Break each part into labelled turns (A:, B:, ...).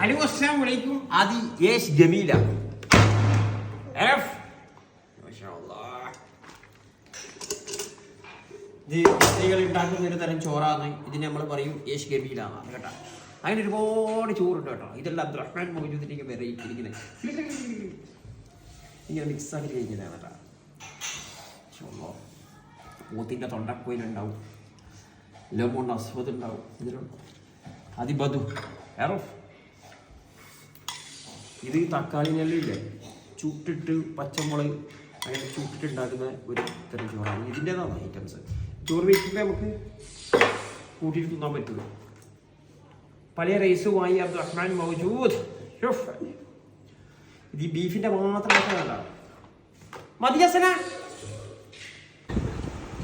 A: Hello അസ്സലാമു അലൈക്കും. ആദി യേശ് ജമീല ഇത് സ്ത്രീകൾ ഉണ്ടാക്കുന്ന ഒരു തരം ചോറാണ്. ഇതിന് നമ്മൾ പറയും യേശ് ഗമീലാണ് കേട്ടോ. അങ്ങനെ ഒരുപാട് ചോറുണ്ട് കേട്ടോ. ഇതെല്ലാം അബ്ദുറഹ്മാൻ മൗജൂദിലേക്ക് വെറൈറ്റി ഇങ്ങനെ മിക്സാക്കി കഴിക്കുന്നതാണ് കേട്ടോ. മൂത്തിൻ്റെ തൊണ്ടക്കോയിലുണ്ടാവും, ലെമൺ അസ്വദ് ഉണ്ടാവും, ഇതിലുണ്ട് അതിബദു എറഫ്. ഇത് തക്കാളി നെല്ലില്ലേ ചുട്ടിട്ട് പച്ചമുളക് അങ്ങനെ ചുട്ടിട്ട് ഉണ്ടാക്കുന്ന ഒരു തരം ചോറാണ്. ഇതിൻ്റെതാണ് ഐറ്റംസ്. ചോറ് വയ്ക്കുമ്പോൾ നമുക്ക് കൂട്ടിയിട്ട് തിന്നാൻ പറ്റുള്ളൂ. പല റൈസുമായി അബ്ദുറഹ്മാൻ മൗജൂദ്. ഇത് ഈ ബീഫിൻ്റെ മാത്രം വേണ്ട മതിയസന.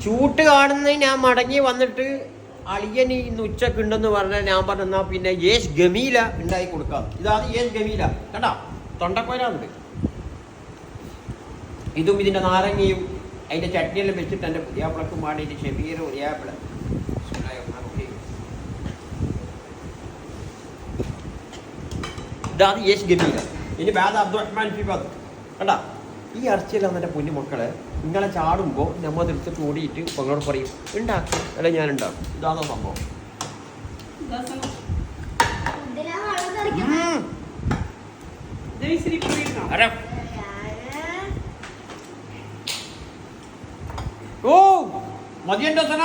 A: ചൂട്ട് കാണുന്ന ഞാൻ മടങ്ങി വന്നിട്ട് അളിയൻ ഇന്ന് ഉച്ചക്ക് ഉണ്ടെന്ന് പറഞ്ഞാൽ ഞാൻ പറഞ്ഞാൽ പിന്നെ യേശ് ഗമീല ഉണ്ടാക്കി കൊടുക്കാം. ഇതാണ് യേശ് ഗമീല കണ്ടാ, തൊണ്ടക്കോയിലുണ്ട്. ഇതും ഇതിൻ്റെ നാരങ്ങയും അതിൻ്റെ ചട്നിയെല്ലാം വെച്ചിട്ട് എൻ്റെ പുതിയാപ്പിളക്കും വേണ്ടിയിട്ട് ഷെബീർ പുതിയാപ്പിള ഇതാണ് യേശ് ഗമീല. ഇനി ബാദ് അബ്ദുറഹ്മാൻ ഫിബാദ് കണ്ടാ. ഈ ഇറച്ചിയെല്ലാം എൻ്റെ പൊന്നു മക്കളെ നിങ്ങളെ ചാടുമ്പോൾ നമ്മൾ എടുത്തിട്ട് ഓടിയിട്ട് പങ്ങളോട് പറയും ഉണ്ടാക്കും, അല്ല ഞാൻ ഉണ്ടാക്കും. ഇതാണോ സംഭവം? ഓ മതിയുണ്ടോ സന?